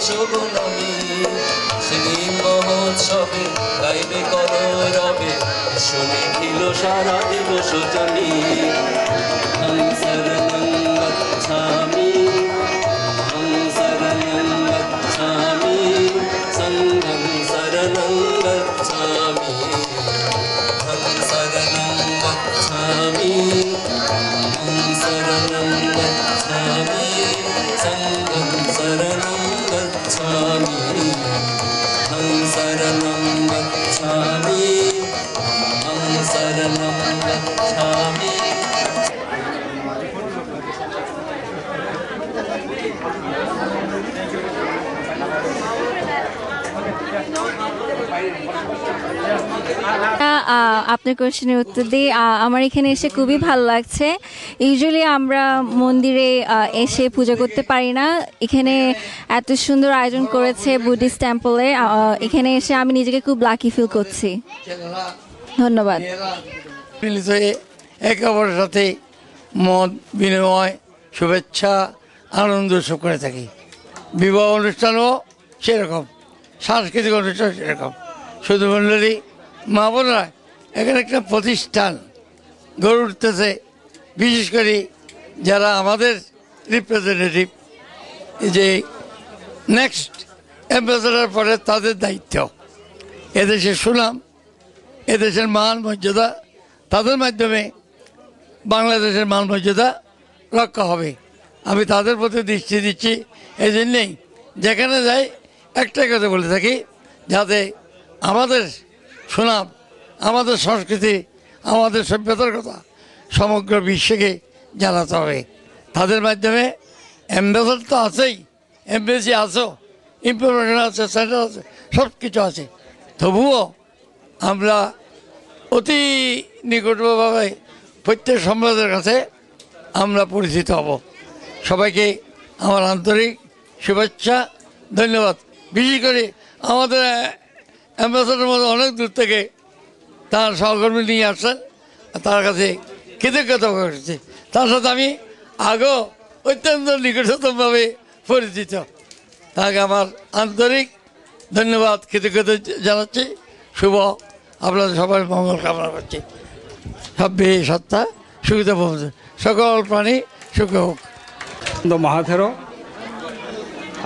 শোভনামী সেদিন মহোৎসবে গাইবে কলরবে শুনিছিল সারা দিবস জনি হং শরণং গচ্ছামি হং শরণং গচ্ছামি সংঘং শরণং গচ্ছামি হং শরণং গচ্ছামি হং শরণং গচ্ছামি সংঘং শরণং গচ্ছামি হং শরণং গচ্ছামি হং শরণং গচ্ছামি। আপনার কোশ্চেনের উত্তর দিই। আমার এখানে এসে খুবই ভালো লাগছে। ইউজুয়ালি আমরা মন্দিরে এসে পূজা করতে পারি না, এখানে এত সুন্দর আয়োজন করেছে বুদ্ধিস্ট টেম্পলে, এখানে এসে আমি নিজেকে খুব লাকি ফিল করছি। ধন্যবাদ। মিলিত হয়ে একে অপরের সাথে মত বিনিময় শুভেচ্ছা আনন্দ উৎসব করে থাকি। বিবাহ অনুষ্ঠানও সেরকম, সাংস্কৃতিক অনুষ্ঠান সেরকম। শুধু মণ্ডলী মা বোনরা এখানে একটা প্রতিষ্ঠান গড়ে উঠতেছে, বিশেষ করে যারা আমাদের রিপ্রেজেন্টেটিভ, যে নেক্সট অ্যাম্বাসেডার পরে তাদের দায়িত্ব এদেশের সুনাম, এদেশের মান মর্যাদা, তাদের মাধ্যমে বাংলাদেশের মান মর্যাদা রক্ষা হবে। আমি তাদের প্রতি দৃষ্টি দিচ্ছি। এই জন্যেই যেখানে যাই একটাই কথা বলে থাকি, যাতে আমাদের সুনাম, আমাদের সংস্কৃতি, আমাদের সভ্যতার কথা সমগ্র বিশ্বকে জানাতে হবে। তাদের মাধ্যমে অ্যাম্বাসেডার তো আছেই, এমবেসি আছো, ইনফরমেশন আছে, সেন্টার আছে, সব কিছু আছে। তবুও আমরা অতি নিকটভাবে প্রত্যেক সম্প্রদায়ের কাছে আমরা পরিচিত হব। সবাইকে আমার আন্তরিক শুভেচ্ছা, ধন্যবাদ। বিশেষ করে আমাদের অ্যাম্বাসেডারের মধ্যে অনেক দূর থেকে তার সহকর্মী নিয়ে আসছেন, তার কাছে কৃতজ্ঞতা করছি। তার সাথে আমি আগেও অত্যন্ত নিকটতমভাবে পরিচিত। তাকে আমার আন্তরিক ধন্যবাদ, কৃতজ্ঞতা জানাচ্ছি। শুভ আপনাদের সবার মঙ্গল কামনা করছি। সভ্যে সত্তা সুবিধা সকল প্রাণী সুখ হোক। মহাথেরো,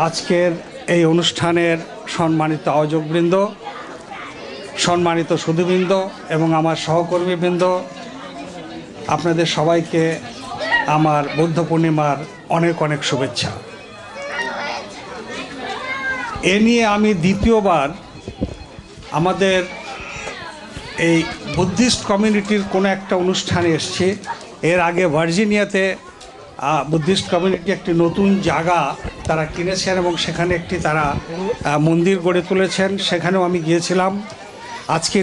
আজকের এই অনুষ্ঠানের সম্মানিত আয়োজকবৃন্দ, সম্মানিত সুধীবৃন্দ এবং আমার সহকর্মীবৃন্দ, আপনাদের সবাইকে আমার বৌদ্ধ পূর্ণিমার অনেক অনেক শুভেচ্ছা। এ নিয়ে আমি দ্বিতীয়বার আমাদের এই বুদ্ধিস্ট কমিউনিটির কোনো একটা অনুষ্ঠানে এসেছি। এর আগে ভার্জিনিয়াতে বুদ্ধিস্ট কমিউনিটি একটি নতুন জায়গা তারা কিনেছেন এবং সেখানে একটি তারা মন্দির গড়ে তুলেছেন, সেখানেও আমি গিয়েছিলাম। আজকে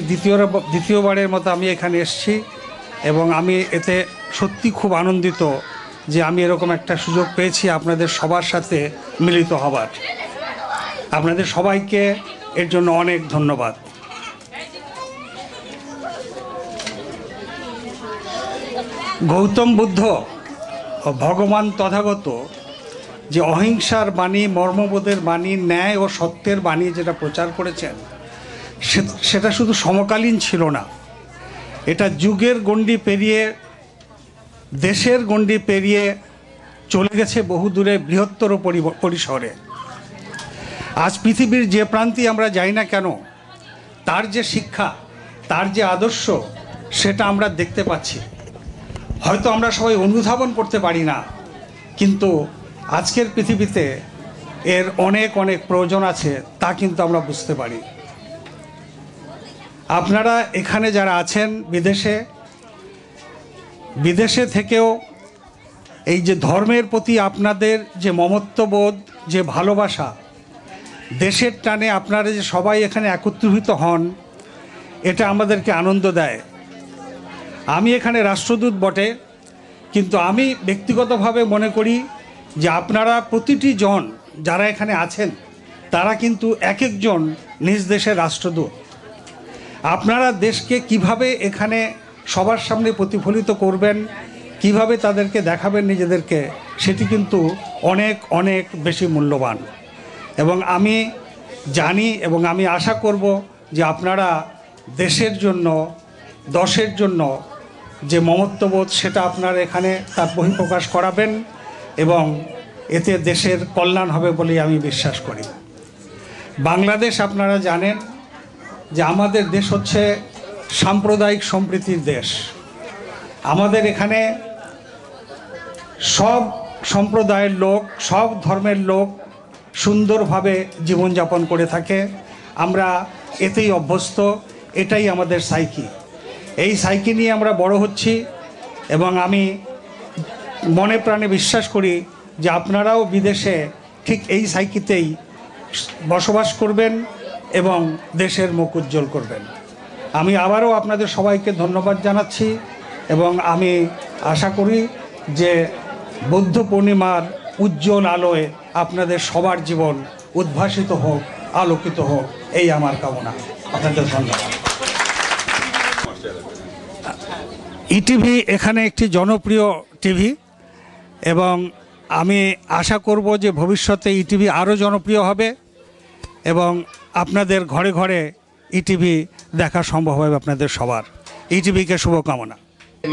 দ্বিতীয়বারের মতো আমি এখানে এসেছি এবং আমি এতে সত্যি খুব আনন্দিত যে আমি এরকম একটা সুযোগ পেয়েছি আপনাদের সবার সাথে মিলিত হবার। আপনাদের সবাইকে এর জন্য অনেক ধন্যবাদ। গৌতম বুদ্ধ ভগবান তথাগত যে অহিংসার বাণী, মর্মবোধের বাণী, ন্যায় ও সত্যের বাণী যেটা প্রচার করেছেন, সেটা শুধু সমকালীন ছিল না, এটা যুগের গণ্ডি পেরিয়ে, দেশের গণ্ডি পেরিয়ে চলে গেছে বহু দূরে, বৃহত্তর পরিসরে। আজ পৃথিবীর যে প্রান্তে আমরা যাই না কেন, তার যে শিক্ষা, তার যে আদর্শ, সেটা আমরা দেখতে পাচ্ছি। হয়তো আমরা সবাই অনুধাবন করতে পারি না, কিন্তু আজকের পৃথিবীতে এর অনেক অনেক প্রয়োজন আছে, তা কিন্তু আমরা বুঝতে পারি। আপনারা এখানে যারা আছেন, বিদেশে থেকেও এই যে ধর্মের প্রতি আপনাদের যে মমত্ববোধ, যে ভালোবাসা, দেশের টানে আপনারা যে সবাই এখানে একত্রিত হন, এটা আমাদেরকে আনন্দ দেয়। আমি এখানে রাষ্ট্রদূত বটে, কিন্তু আমি ব্যক্তিগতভাবে মনে করি যে আপনারা প্রতিটি জন যারা এখানে আছেন, তারা কিন্তু এক একজন নিজ দেশের রাষ্ট্রদূত। আপনারা দেশকে কিভাবে এখানে সবার সামনে প্রতিফলিত করবেন, কিভাবে তাদেরকে দেখাবেন নিজেদেরকে, সেটি কিন্তু অনেক অনেক বেশি মূল্যবান। এবং আমি জানি এবং আমি আশা করব যে আপনারা দেশের জন্য, দশের জন্য যে মমত্ববোধ সেটা আপনারা এখানে তার বহিঃপ্রকাশ করাবেন এবং এতে দেশের কল্যাণ হবে বলেই আমি বিশ্বাস করি। বাংলাদেশ আপনারা জানেন যে আমাদের দেশ হচ্ছে সাম্প্রদায়িক সম্প্রীতির দেশ। আমাদের এখানে সব সম্প্রদায়ের লোক, সব ধর্মের লোক সুন্দরভাবে জীবনযাপন করে থাকে। আমরা এতেই অভ্যস্ত, এটাই আমাদের সাইকি। এই সাইকি নিয়ে আমরা বড় হচ্ছি এবং আমি মনে প্রাণে বিশ্বাস করি যে আপনারাও বিদেশে ঠিক এই সাইকিতেই বসবাস করবেন এবং দেশের মুখ উজ্জ্বল করবেন। আমি আবারও আপনাদের সবাইকে ধন্যবাদ জানাচ্ছি এবং আমি আশা করি যে বুদ্ধ পূর্ণিমার উজ্জ্বল আলোয় আপনাদের সবার জীবন উদ্ভাসিত হোক, আলোকিত হোক, এই আমার কামনা। আপনাদের ধন্যবাদ। ইটিভি এখানে একটি জনপ্রিয় টিভি এবং আমি আশা করব যে ভবিষ্যতে ইটিভি আরও জনপ্রিয় হবে এবং আপনাদের ঘরে ঘরে ইটিভি দেখা সম্ভব হবে আপনাদের সবার। ইটিভিকে শুভকামনা।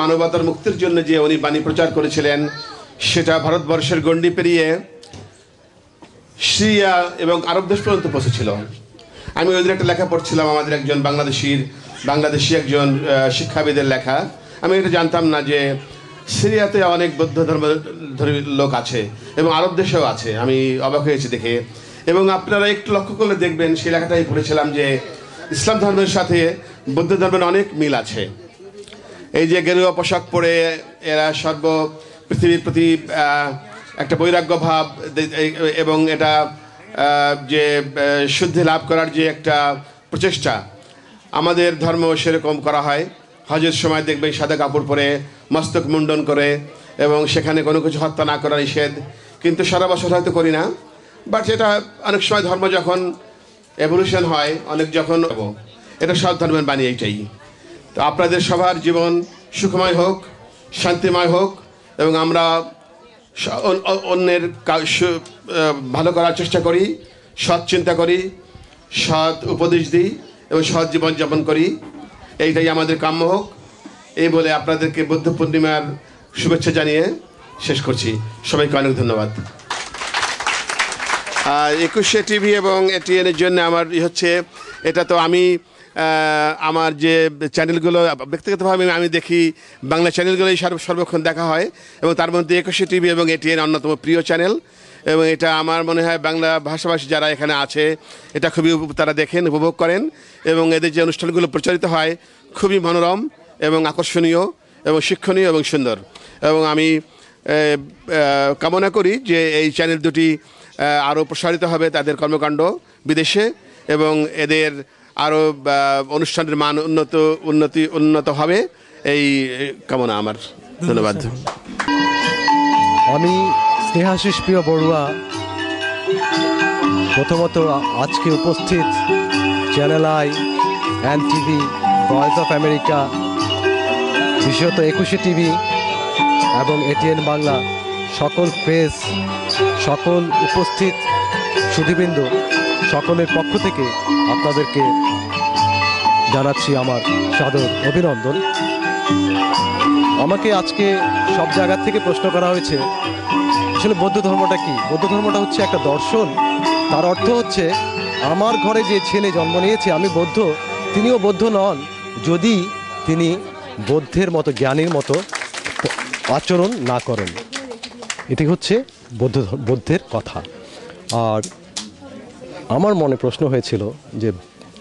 মানবতার মুক্তির জন্য যে উনি বাণী প্রচার করেছিলেন সেটা ভারতবর্ষের গণ্ডি পেরিয়ে সিরিয়া এবং আরব দেশ পর্যন্ত পৌঁছেছিল। আমি ওই দিন একটা লেখা পড়ছিলাম, আমাদের একজন বাংলাদেশি একজন শিক্ষাবিদের লেখা। আমি এটা জানতাম না যে সিরিয়াতে অনেক বৌদ্ধ ধর্মী লোক আছে এবং আরব দেশেও আছে। আমি অবাক হয়েছি দেখে। এবং আপনারা একটু লক্ষ্য করলে দেখবেন, সেই লেখাটাই পড়েছিলাম যে ইসলাম ধর্মের সাথে বৌদ্ধ ধর্মের অনেক মিল আছে। এই যে গেরুয়া পোশাক পরে এরা পৃথিবীর প্রতি একটা বৈরাগ্য ভাব এবং এটা যে শুদ্ধি লাভ করার যে একটা প্রচেষ্টা, আমাদের ধর্ম সেরকম করা হয়। হজের সময় দেখবেন সাদা কাপড় পরে মস্তক মুন্ডন করে এবং সেখানে কোনো কিছু হত্যা না করা নিষেধ, কিন্তু সারা বছর হয়তো করি না। বাট এটা অনেক সময় ধর্ম যখন এভলিউশন হয়, অনেক যখন এটা সব ধর্মের বাণী এইটাই। তো আপনাদের সবার জীবন সুখময় হোক, শান্তিময় হোক এবং আমরা অন্যের ভালো করার চেষ্টা করি, সৎ চিন্তা করি, সৎ উপদেশ দিই এবং সৎ জীবনযাপন করি, এইটাই আমাদের কাম্য হোক। এই বলে আপনাদেরকে বুদ্ধ পূর্ণিমার শুভেচ্ছা জানিয়ে শেষ করছি। সবাইকে অনেক ধন্যবাদ। 21শে টিভি এবং এটিএনের জন্য আমার হচ্ছে এটা তো আমি আমার যে চ্যানেলগুলো ব্যক্তিগতভাবে আমি দেখি, বাংলা চ্যানেলগুলোই সর্বক্ষণ দেখা হয় এবং তার মধ্যে 21শে টিভি এবং এটিএন অন্যতম প্রিয় চ্যানেল। এবং এটা আমার মনে হয় বাংলা ভাষাভাষী যারা এখানে আছে এটা খুবই তারা দেখেন, উপভোগ করেন এবং এদের যে অনুষ্ঠানগুলো প্রচারিত হয় খুবই মনোরম এবং আকর্ষণীয় এবং শিক্ষণীয় এবং সুন্দর। এবং আমি কামনা করি যে এই চ্যানেল দুটি আরও প্রসারিত হবে তাদের কর্মকাণ্ড বিদেশে এবং এদের আরও অনুষ্ঠানের মান উন্নত হবে, এই কামনা আমার। ধন্যবাদ। আমি স্নেহাশিস প্রিয় বড়ুয়া প্রথমত আজকে উপস্থিত channel I, NTV, voice of America, বিশেষত 21শে টিভি এবং এটিএন বাংলা সকল প্রেস, সকল উপস্থিত সুধীবৃন্দ সকলের পক্ষ থেকে আপনাদেরকে জানাচ্ছি আমার সাদর অভিনন্দন। আমাকে আজকে সব জায়গা থেকে প্রশ্ন করা হয়েছে আসলে বৌদ্ধ ধর্মটা কি। বৌদ্ধ ধর্মটা হচ্ছে একটা দর্শন। তার অর্থ হচ্ছে আমার ঘরে যে ছেলে জন্ম নিয়েছে, আমি বৌদ্ধ, তিনিও বৌদ্ধ নন যদি তিনি বৌদ্ধের মতো, জ্ঞানীর মতো আচরণ না করেন। এটি হচ্ছে বৌদ্ধের কথা। আর আমার মনে প্রশ্ন হয়েছিল যে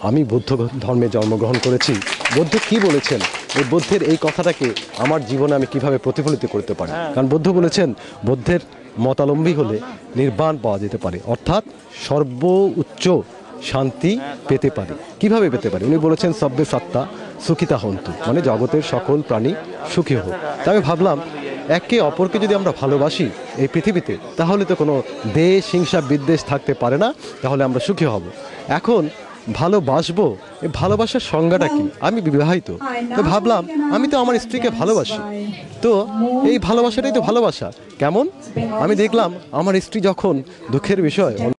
আমি বৌদ্ধ ধর্মে জন্মগ্রহণ করেছি, বৌদ্ধ কি বলেছেন, এই বৌদ্ধের এই কথাটাকে আমার জীবনে আমি কিভাবে প্রতিফলিত করতে পারি। কারণ বৌদ্ধ বলেছেন বৌদ্ধের মতাবলম্বী হলে নির্বাণ পাওয়া যেতে পারে, অর্থাৎ সর্বোচ্চ শান্তি পেতে পারি। কিভাবে পেতে পারি? উনি বলেছেন সব্বে সত্তা সুখিতা হন্তু, মানে জগতের সকল প্রাণী সুখী হোক। তাই আমি ভাবলাম একে অপরকে যদি আমরা ভালোবাসি এই পৃথিবীতে, তাহলে তো কোনো দেশ, হিংসা, বিদ্বেষ থাকতে পারে না, তাহলে আমরা সুখী হব। এখন ভালোবাসবো, এই ভালোবাসার সংজ্ঞাটা কি? আমি বিবাহিত, তো ভাবলাম আমি তো আমার স্ত্রীকে ভালোবাসি, তো এই ভালোবাসাটাই তো ভালোবাসা। কেমন? আমি দেখলাম আমার স্ত্রী যখন দুঃখের বিষয়